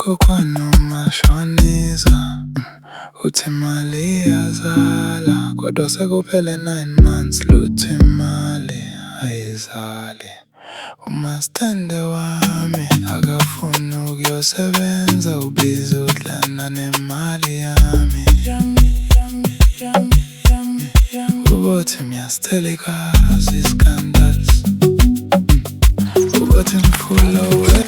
Ukhokhwano mashoniza uthi imali iyazala kodwa sekuphele 9 months lutho imali ayizali. Umastende wami akafuni ukuyosebenza ubiza udlana nemali yami. Ubothi miyasithela ikazi scandals ubothi mfulo wena.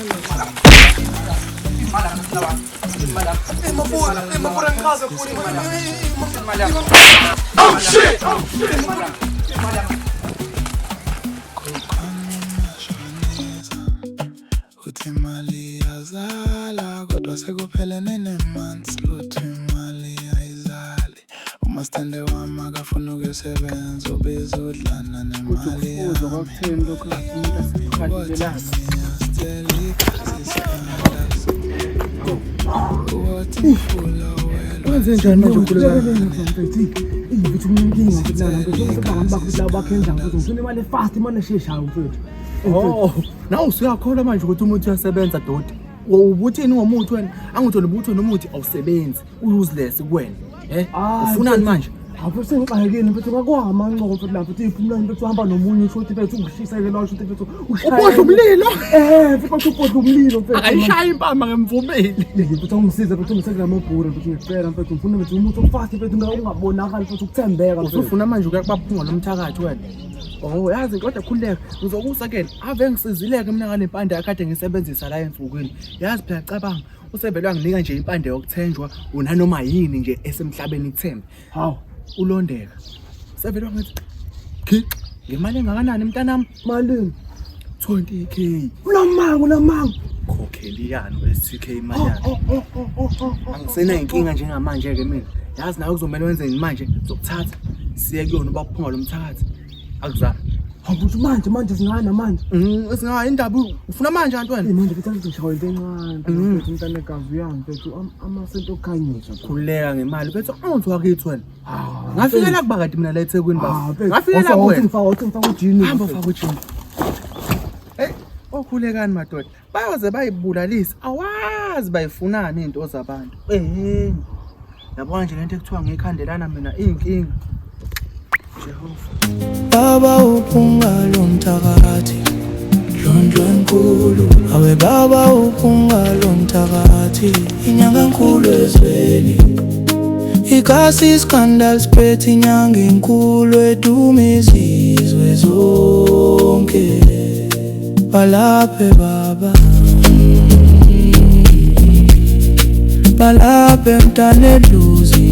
Oh shit! Uthi imali yazala kodwa sekuphele 9 months lutho imali ayizali. Umastende wami akafuna ukuyosebenza ubiza udlana nemali yami. Wenzenjani manje ukhulekana mfethu? Ngithi uninkinga ukuthi lana ngizokuba bakho bakhenza ukuthi ngifuna imali fast imali esheshayo mfethu. Oh, nawu usuyakholwa manje ukuthi umuntu uyasebenza dodi. Ubuthini ngomuntu wena? Angithole ubutho nomuthi awusebenzi, useless kuwena. Ufunani manje? Apho sengixakekile mfethu ngakwamanqoko mfethu lapho uthi iphumula mfethu uhamba nomunye ushothi mfethu ungishisa-ke la ushothi mfethu ubodla umlilo. Mfethu ubodla umlilo mfethu. Ayishaya impama ngemvumeli. Mfethu ungisiza mfethu ngisekulama-bhuri mfethu ngicela mfethu ngifuna mfethu umuntu ofast mfethu ungabonakali mfethu ukuthembeka. Usufuna manje ukuyakubaphunga lo mthakathi wena? Oh yazi kodwa khululeka ngizokusakela ave ngisizileke mina ngale mpande yakade ngisebenzisa la ensukwini. Yazi phela cabanga usebelwa nginika nje impande yokuthenjwa unanoma yini nje esemhlabeni kuthembe. Hawu ulondeka sebelwa ngathi khix ngemali engakanani mntanami? Malini? 20k. Unamangu khokheli yani we6k imali yakhe. Angisena inkinga njengamanje ke mina. Yazi nawe kuzomela wenze manje zokuthatha siye kuyona bakuphunga lo mthakathi. Akuzami. Habuthi manje singana manje. Singa indaba ufuna manje antwana? Manje mfethu ngishaya into encane. Mfethu umntana egazi yami mfethu amasento okukhanyisa. Khuleka ngemali mfethu ungithi wakithi wena. Ngafikela kuba kade mina la eThekwini bafo. Ngafikela kuwena. Ngifaka ujini. Hamba faka ujini. Okhulekani madoda. Bayoze bayibulalisa. Awazi bayifunani into zabantu. Yabona nje lento ekuthiwa ngekhandelana mina inkinga. Baba uphunga lo mthakathi Ndlondlo enkulu awe baba uphunga lo mthakathi inyanga enkulu ezweni ikasi scandal spread inyanga enkulu edume izizwe zonke balaphe baba balaphe mntana edluzi.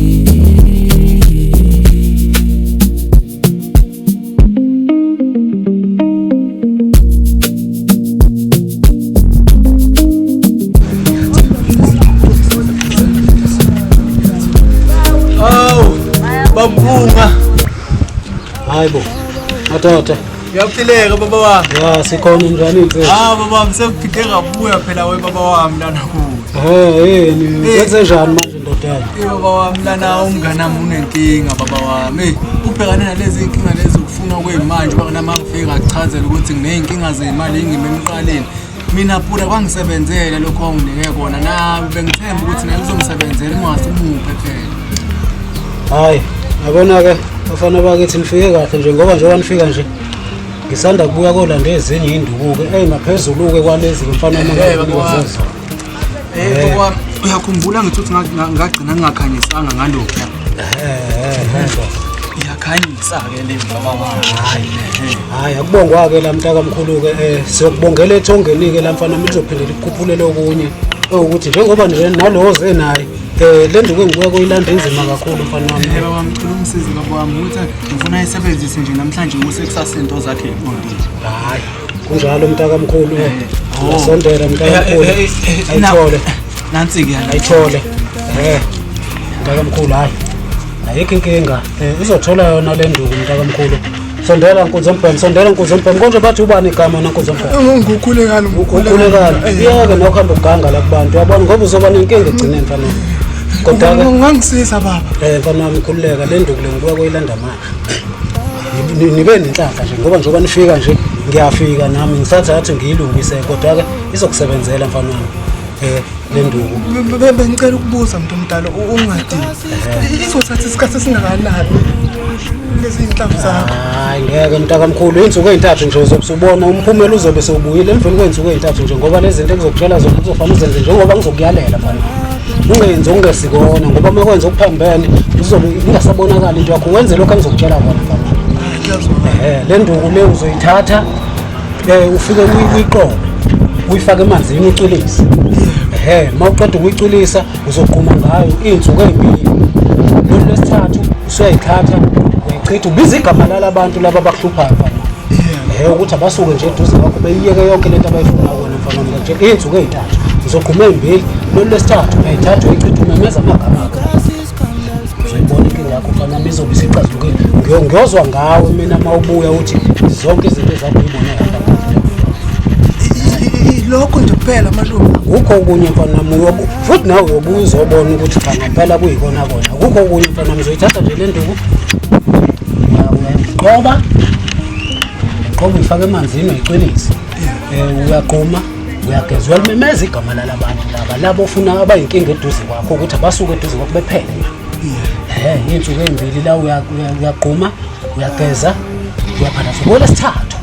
Babunga. Hayibo. Matata. Uyaphileka baba wami? Ya sikhona njani mfethu? Baba wami sekuphinde ngabuya phela we baba wami lana ku. Yini wenze njani manje ndodana? Baba wami lana umngane wami unenkinga baba wami. Ubhekane nalezi inkinga lezi ukufuna kwemanje bakana mangifika akuchazela ukuthi ngineyinkinga zemali engime emqaleni. Mina phula kwangisebenzela lokho onginike kona nawe bengithemba ukuthi naye uzongisebenzela ungasimuphe phela. Hayi, yabona ke bafana bakithi nifike kahle nje ngoba njengoba nifika nje ngisanda kubuya kolanda ezinye induku-ke ngaphezulu ke kwalezi mfana baba uyakhumbula ngithi ngagcina ngingakhanyisanga ngalokho. Iyakhanyisa ke le baba wami. Hayi akubongwa ke la mntaka mkhulu ke siyokubongela ethongeni ke la mfana mizophindela ikukhuphulele okunye ukuthi njengoba nje naloze naye le nduku engibuya koyilanda inzima kakhulu mfana wami. Baba wami ngicela umsizi baba wami ukuthi ngifuna ayisebenzise nje namhlanje kusekusasa into zakhe eqondile. Hayi kunjalo mntaka mkhulu sondela mntaka mkhulu ayithole nansi ke ayithole mntaka mkhulu hayi ayikho inkinga uzothola yona le nduku mntaka mkhulu. Sondela Nkuzombhemu, sondela Nkuzombhemu. Konje bathi ubani igama na Nkuzombhemu? Ngukhulekani. Iyeke nokuhamba uganga la kubantu. Yabona ngoba uzoba nenkinga egcineni mfana. Kodwa ke ngangisiza baba. Mfana wami khululeka le nduku le ngibuya koyilanda manje. Nibe nenhlanhla nje ngoba njengoba nifika nje ngiyafika nami ngisathatha ngiyilungise kodwa ke izokusebenzela mfana wami. le nduku. Bengicela ukubuza umuntu omdala ungadini. Izothatha isikhathi esingakanani lezi inhlamvu zakho? Hayi ngeke mntakamkhulu, insuku ezintathu nje uzobusubona umphumela uzobe sewubuyile emveni kwensuku ezintathu nje ngoba lezi zinto engizokutshela zona kuzofanele uzenze njengoba ngizokuyalela mfana. Ungenzi ongesikona ngoba uma kwenza okuphambene uzobe ingasabonakala into yakho wenze lokho engizokutshela kona mfana. Le nduku le uzoyithatha ufike uyiqobe uyifake emanzini ucwilise. Mawuqeda ukuyiculisa uzogquma ngayo izinsuku ezimbili. Lo lesithathu usuyayithatha uyichitha ubiza igama labantu laba abakuhluphayo mfana. Ukuthi abasuke nje eduze kwakho beyiyeke yonke lento abayifuna wena mfana wami nje izinsuku ezintathu uzogquma ezimbili. Lo lesithathu uyayithatha uyichitha umemeza amagama akho. Uzoyibona inkinga yakho mfana wami izobe isicazukile. Ngiyozwa ngawe mina mawubuya uthi zonke izinto zakho uyibonela mfana. Lokho nje kuphela malume. Ukho okunye mfana wami futhi nawe uyobuza uzobona ukuthi cha ngempela kuyikona kona. Ukho okunye mfana wami uzoyithatha nje le nduku. Uyayiqoba uyifake emanzini uyiqinise. Uyagquma uyageza uyalimemeza igama labantu labo ofuna abayinkinga eduze kwakho ukuthi abasuke eduze kwakho bephele. Izinsuku ezimbili la uyagquma uyageza uyaphala futhi lesithathu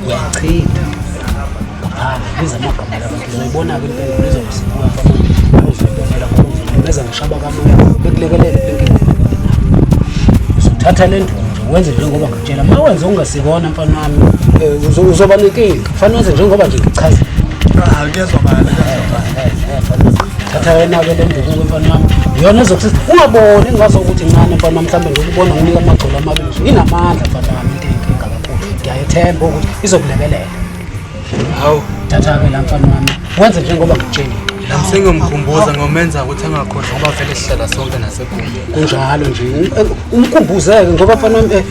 uyayichitha. Biza amagama labantu uzoyibona-ke impela izobe sibuya mfana uzobonela ngokulimeza ngishaba kamoya bekulekelele inkinga. Uzothatha le nduku nje wenze njengoba ngikutshela. Uma wenze ungasikona mfana wami uzoba nenkinga. Kufanele wenze njengoba nje ngikuchazile. Kuyezwakala. Thatha wena-ke le nduku mfana wami iyona ezokusiza ungaboni engazokuthi ncane mfana wami mhlawumbe ngokubona nginika amagcolo amabili inamandla mfana wami into eyinkinga kakhulu. Ngiyayethemba ukuthi izokulekelela. Hawu thatha-ke la mfana wami wenze njengoba ngikutshelile. Nami sengimkhumbuza ngomenza ukuthi angakhohlwa ngoba vele sihlala sonke nasekhumbi. Kunjalo nje umkhumbuzeke ngoba mfana wami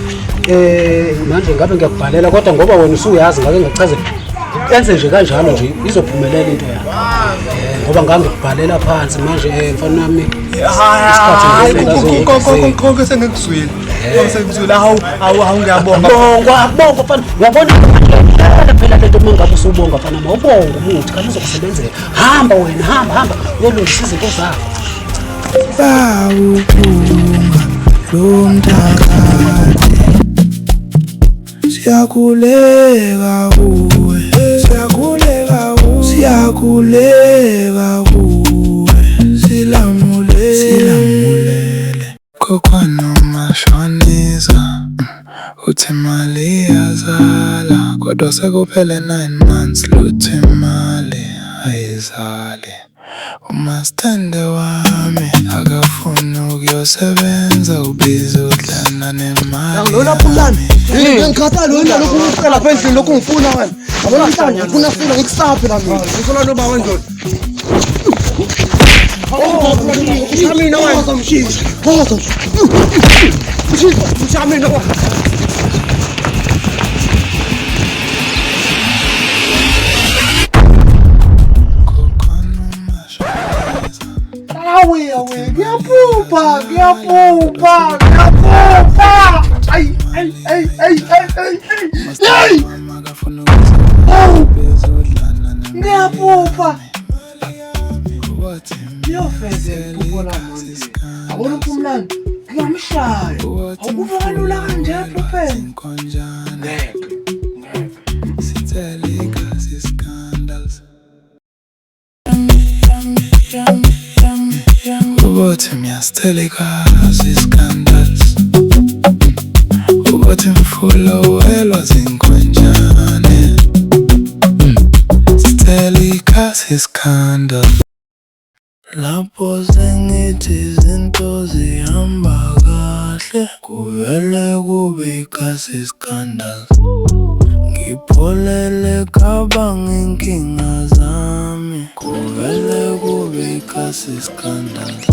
manje ngabe ngiyakubhalela kodwa ngoba wena usuyazi ngake ngakuchazela enze nje kanjalo nje izophumelela into yakho. Ngoba ngangikubhalela phansi manje mfana wami isikhathi konke sengikuzwile. Sengikuzwile hawu ngiyabonga. Bonga mfana uyabona phela lento mangabe usubonga mfana mawubonga umuthi kanti uzokusebenzela. Hamba wena hamba uyolungisa izinto zakho. Sawuphunga lo mthakathi siyakhuleka kuwe silamulele kokwano mashonisa uthi mali yazala kodwa sekuphele 9 months luthi imali ayizali. Umastende wami akafuni ukuyosebenza ubiza udlana nemali. Lona phulani ngikhatha lona lokhu ufika lapha endlini lokhu ngifuna wena. Yabona mhlanje ngifuna fika ngikusaphe la mina. Ngifuna lo bawe ndlovu. Mshamina wena mshisi. Mshamina wena. Awe, ngiyaphupa. Ay. Ngiyaphupa. Ngiyofeze ukubona manje. Abona umphumlani. Ngiyamshaya. Awukuvuka lula kanje aphupheni. Ubothi miyastelekazi scandals ubothi mfulo welwa zinkonjane stelekazi scandals lapho sengithi izinto zihamba kahle kuvele kube ikasi scandals ngipholele kabanga inkinga zami kuvele kube ikasi scandals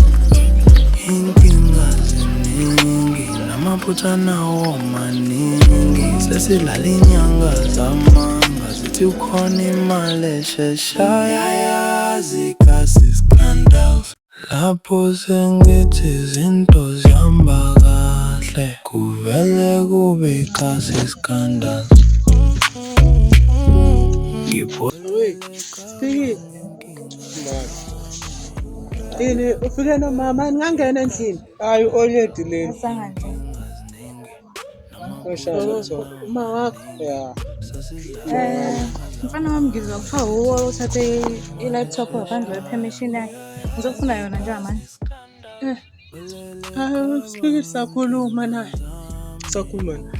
inkinga ziningi namaphutha nawo maningi sesilala inyanga zamanga zithi ukhona imali esheshayo yazi ikasi scandals lapho sengithi izinto zihamba kahle kuvele kube ikasi scandals ngipholele Yini ufike nomama ngangena endlini. Hayi already leni. Asanga nje. Uma wakho. Yeah. Mfana wami ngizwa kuthiwa uwo uthathe i-laptop ngaphandle kwe-permission yakhe. Ngizofuna yona njengamanje. Sifike sakhuluma naye. Sakhuluma.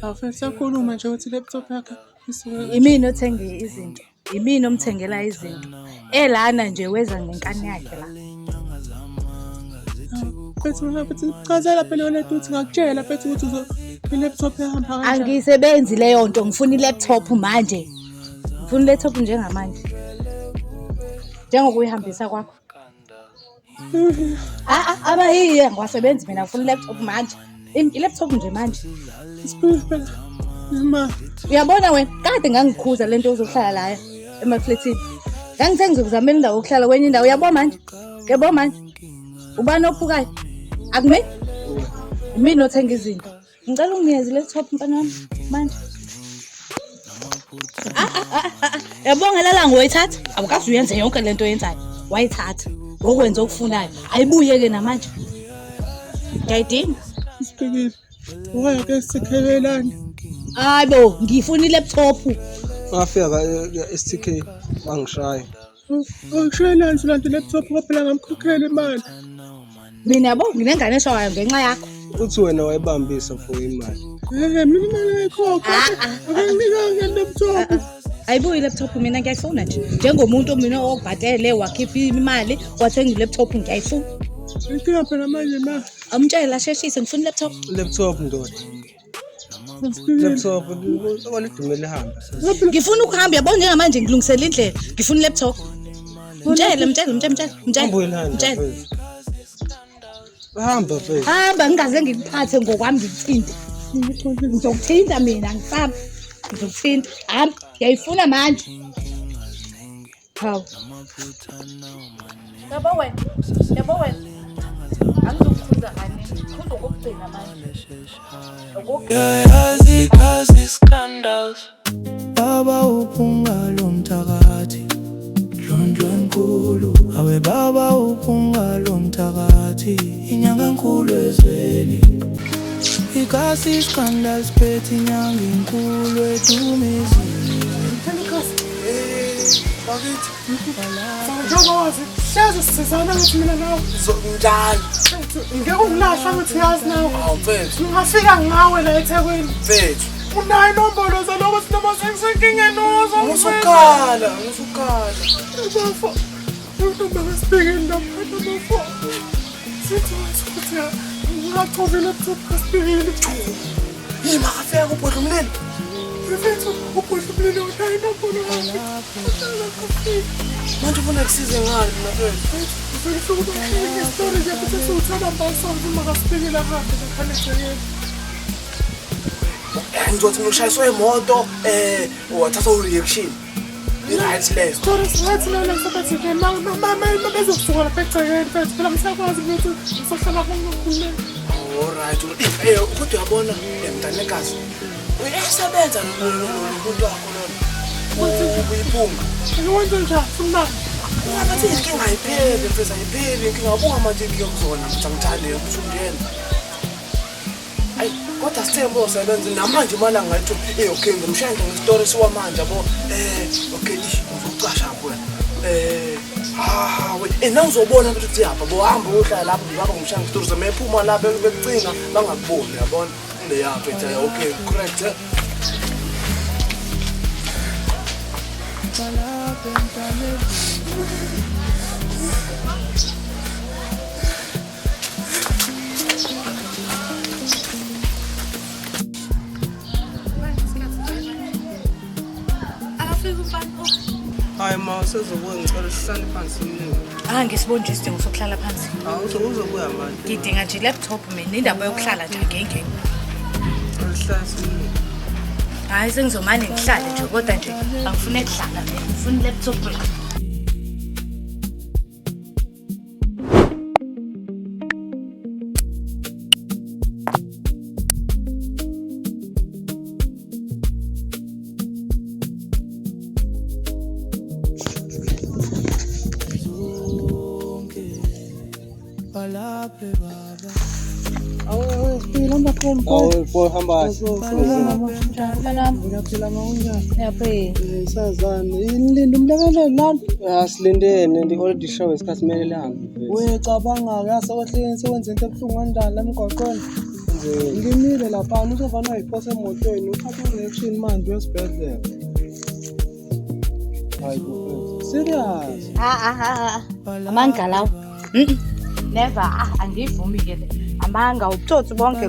Afike sakhuluma nje ukuthi laptop yakhe isuke. Imini othenge izinto. Imini omthengela izinto. Elana nje weza ngenkani yakhe la. Futhi chazela phela yona ukuthi ngakutshela futhi ukuthi i-laptop ehamba kanjani. Angisebenzi leyo nto, ngifuna i-laptop manje. Ngifuna i-laptop njengamanje. Njengokuyihambisa kwakho. Abayiye ngiwasebenzi mina ngifuna i-laptop manje. I-laptop nje manje. Uyabona wena, kade ngangikhuza lento uzohlala la emafletini. Ngangithe ngizokuzamela indawo yokuhlala kwenye indawo. Uyabo manje? Yebo manje. Ubani ophukayo? Akumi? Mina othenga izinto. Ngicela unginikeze laptop mfana wami manje. Yabonga lala ngoyithatha. Awukazi uyenze yonke lento oyenzayo. Wayithatha. Ngokwenza okufunayo. Ayibuyeke namanje. Ngiyayidinga. Sibhekile. Wayeke sikhelelana. Hayibo, ngifuna i-laptop. Wafika STK wangishaya. Angishayelani nje laptop ngoba ngamkhokhela imali. Mina yabo nginengane eshawayo ngenxa yakho. Uthi wena wayebambisa for imali. Mina imali ayikhokha. Akanginika laptop. Ayibuyi i-laptop mina ngiyayifuna nje. Njengomuntu mina obhadele wakhipha imali wathenga i-laptop ngiyayifuna. Ngifika phela manje ma. Amtshela sheshise ngifuna i-laptop. Laptop ndoda. Laptop walidumele hamba. Ngifuna ukuhamba yabo njengamanje ngilungisela indlela. Ngifuna i-laptop. Mtshela. Hamba mfethu. Hamba ngingaze ngikuphathe ngokwami ngikuthinte. Ngizokuthinta mina ngisaba. Ngizokuthinta. Hamba, ngiyayifuna manje. Hawu. Yabo wena. Angizokukhuza kanini. Uzokugcina manje. Yazi scandals. Baba uphunga lo mthakathi. Ndlondlo enkulu. Awe baba uphunga lo mthakathi. Inyanga enkulu ezweni. Ikasi scandals phethe inyanga enkulu edumezile. Bakithi. Njengowazi, siyazi sisizana ukuthi mina nawe. Njani? Ngeke ungilahla ukuthi yazi nawe. Mfethu. Ngingafika ngawe la eThekwini. Mfethu. Unayo inombolo zaloko sinoma sengisenkingeni ozo. Ngusukhala. Bafo. Unomba kasibhekeni lapha nomfo. Sithi ukuthi ngingachova laptop kasibhekeni. Yini makafika kubhodla umlilo? Mfethu, ubhodla umlilo unayo inombolo yakhe. Manje ufuna kusize ngani mina mfethu? Ngifuna ukuba story nje ukuthi siwuthanda mbasonto uma kasibhekela kahle ngakhanethekeni. Ngizothi ngishayiswe imoto wathatha ureaction. I-right leyo. Story singathi lana ngisathi ke mama bezokusuka lapha egcekeni mfethu phela ngisakwazi ukuthi ngisohlala ngokukhululeka. Alright. Kodwa uyabona mntanekazi. Uyasebenza nomuntu wakho lona. Uyiphunga. Ngiwenze njani funa? Ngathi inkinga ayipheli mfethu ayipheli inkinga ubunga manje ngiyokuzona mfethu angithande ukuthi ungene. Ay kodwa sithembo usebenza namanje imali angayithi okay ngimshayela ngestory siwamanje yabo okay uzoqasha wena we nawu uzobona ukuthi yapha bohamba uhlala lapho ngaba ngimshayela ngestory zemephuma la bekucinga bangakuboni yabona le yapha ethi okay correct Hayi ma sezobuya ngicela sihlale phansi mina. Ngisibonje isidingo sokuhlala phansi. Uzobuya manje. Ngidinga nje i-laptop mina indaba yokuhlala nje ngeke. Sihlale. Hayi sengizomane ngihlale nje kodwa nje angifune ukuhlala nje. Ngifuna i-laptop la. Asilindene ndi-already show isikhathi kumele lihambe. Uyacabanga-ke sewenze into ebuhlungu kanjani la emgwaqweni? Ngimile laphana uzovana uyiphose emotweni uthathe i-reaction manje uyesibhedlela. Hayi serious. Amanga lawo. Never angivumi-ke le. Amanga ubutsotsi bonke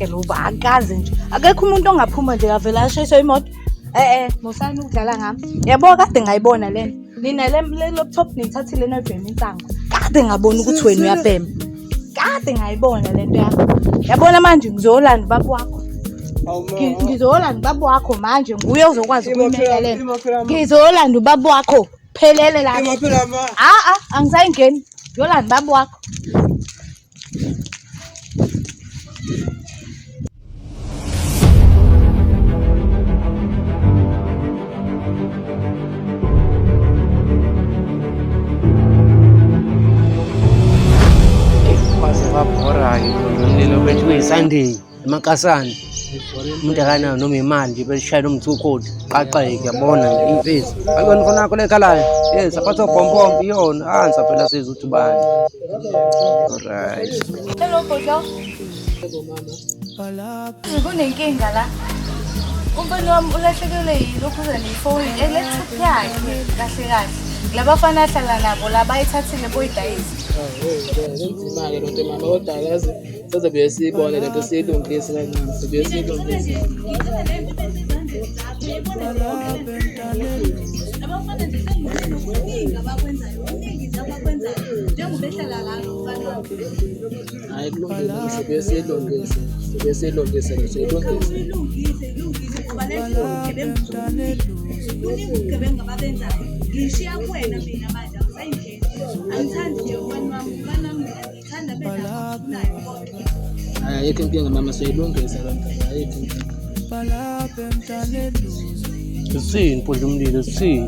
lobu akazi nje. Akekho umuntu ongaphuma nje avela ashayiswe imoto. Musani ukudlala ngami. Yabo kade ngayibona lena. Nina le laptop nithathile nobhema insango. Kade ngabona ukuthi wena uyabhema. Kade ngayibona lento yakho. Yabona manje ngizolanda ubaba wakho. Ngizolanda ubaba wakho manje nguye ozokwazi ukumela lena. Ngizolanda ubaba wakho. Phelele la. Angisayingeni. Ngizolanda ubaba wakho. Umlilo bethu uyisandeni emakasani umuntu akanayo noma imali nje beshayela umthukoti qaqeke yabona nje imfisi akuyona khona yakho lekhalayo yes aphatha ubhombombo iyona hansa phela siza ukuthi bani alright Hello Bojo. Kunenkinga la. Umfana wami ulahlekelwe yilokhu nefoni electric yakhe kahle kahle. Labafana ahlala nabo la bayithathile boyidayisa. Imali lonto mama kodwa yazi sizobe siyibone lento siyilungise kancane sizobe siyilungise. Abafana nje sengokuningi abakwenzayo. Uningi abakwenzayo. Njengoba ehlala la umfana wakho. Hayi kulungile sizobe siyilungise. Sizobe siyilungise Ilungise ngoba lento ugebengu ababenzayo. Ngishiya kuwena mina manje awusayingeni. Angithandi nje wami ngithanda bela nayo kodwa. ayikho inkinga mama siyilungisa lonto ayikho. sisini phodla umlilo sisini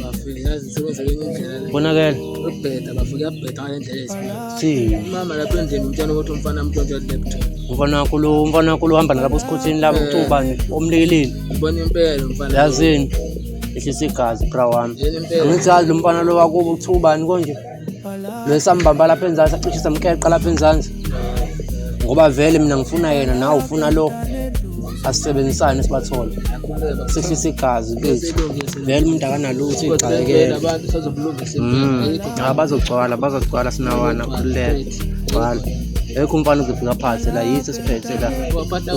Bafike yazi sebenza kwenye indlela le. bonakala Ukubheda bafike yabheda ngale ndlela ezifana. sini Mama lapho endlini umntwana ukuthi umfana mntwana laptop. umfana wakho lo uhamba nalabo sikhothini labo ucuba nje omlekeleni Ubona impela umfana. yazini ehlisa igazi bra wami Yena impela. angithi lo mfana lo wakubo uthubani konje lesambamba lapha enzansi aqishisa umkeqa lapha enzansi ngoba vele mina ngifuna yena nawe ufuna lo asisebenzisane sibathole sehlisa igazi bethu vele umuntu akanalutho igcayekele Abantu sazobulungisa impela. bazogcwala sinawana khululeka gcwala ekho umfana uzofika phansi la yithi siphethe la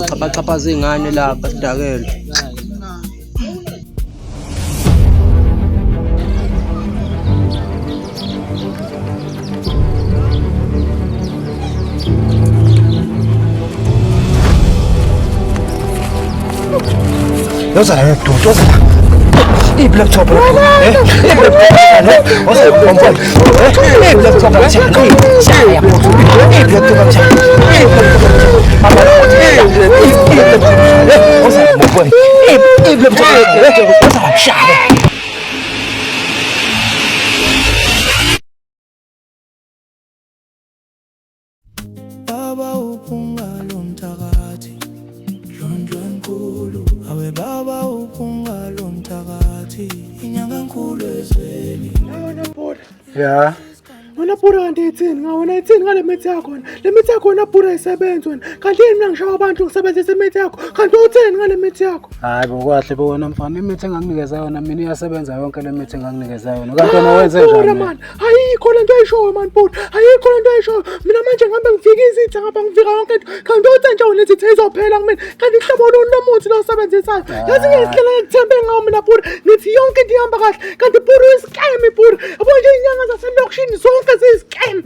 uchaphachapaza ingane lapha sidakele 여자야 여자야 이 블랙톱을 이 블랙톱을 어서 bomba 이 블랙톱을 잡고 샤야 이 블랙톱을 잡고 이 블랙톱을 어서 bomba 이 블랙톱을 어서 샤야 Baba upungalo mthakathi Ndlondlo enkulu awe baba upungalo mthakathi inyanga enkulu ezweni ya Wena pura kanti ithini ngawona ithini ngale mithi yakho wena le mithi yakho wena pura isebenzi wena kanti yini mina ngishawa abantu ngisebenzisa imithi yakho kanti uthini ngale mithi yakho hayi bokwahle bona mfana imithi enganginikeza yona mina iyasebenza yonke le mithi enganginikeza yona kanti wena wenze njani man ayikho lento ayishoyo man pura ayikho lento ayishoyo mina manje ngihambe ngifika izitha ngapha ngifika yonke into kanti uthi nje wena ithi izophela kumina kanti ihlobo lomuthi lo usebenzisayo yazi ngiyisihlele ngithembe ngawo mina pura nithi yonke into ihamba kahle kanti pura uyiskemi pura yabo nje inyanga zaselokishini zonke ziyiscam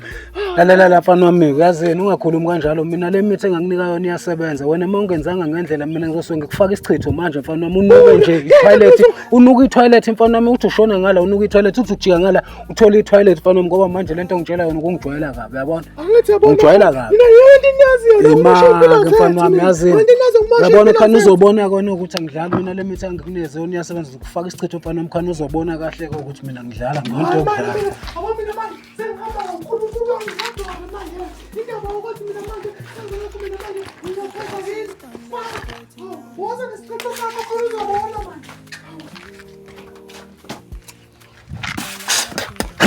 lalela mfana wami yazini ungakhulumi kanjalo mina le mithi enganginika yona iyasebenza wena uma ungenzanga ngendlela mina ngizosuke ngikufaka isichitho manje mfana wami unuke nje i-toilet unuka i-toilet mfana wami uthi ushona ngala unuka i-toilet uthi ujika ngala uthola i-toilet mfana wami ngoba manje lento ngitshela yona ukungijwayela kabi yabona angithi yabona ungijwayela kabi mina yonke inyazi imanga mfana wami yazini yabona khani uzobona kona ukuthi angidlali mina le mithi engikunikeza yona iyasebenza ukufaka isichitho mfana wami khani uzobona kahle ukuthi mina ngidlala nginto yokudlala Awami namanje sengihamba ngokukhulu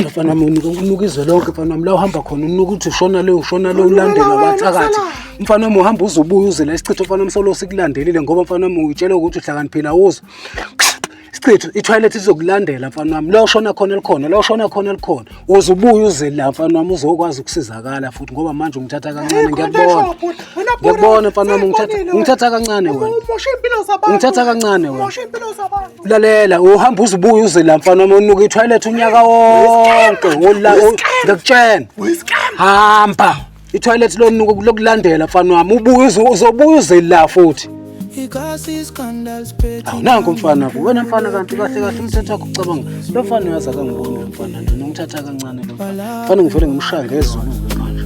Mfana wami unuka izwe lonke mfana wami la uhamba khona unuka uthi ushona le ulandela abathakathi. Mfana wami uhamba uzobuya uze la isichitho mfana wami solo sikulandelile ngoba mfana wami uyitshela ukuthi uhlakaniphila uzo. Isichitho i-toilet izokulandela mfana wami la ushona khona likhona. Uzobuya uze la mfana wami uzokwazi ukusizakala futhi ngoba manje ungithatha kancane ngiyakubona. Ngiyakubona mfana wami ungithatha kancane wena. Ungithatha kancane wena. Lalela uhamba uzobuya uze la mfana wami unuka i-toilet unyaka wonke ngakutshena. Hamba i-toilet lokulandela mfana wami uzobuya uze la futhi. Nangu mfana wena mfana kanti kahle umthetho wakho ucabanga lo mfana uyazi akangiboni mfana ngithatha kancane lo mfana ngivele ngimshaya ngezulu manje.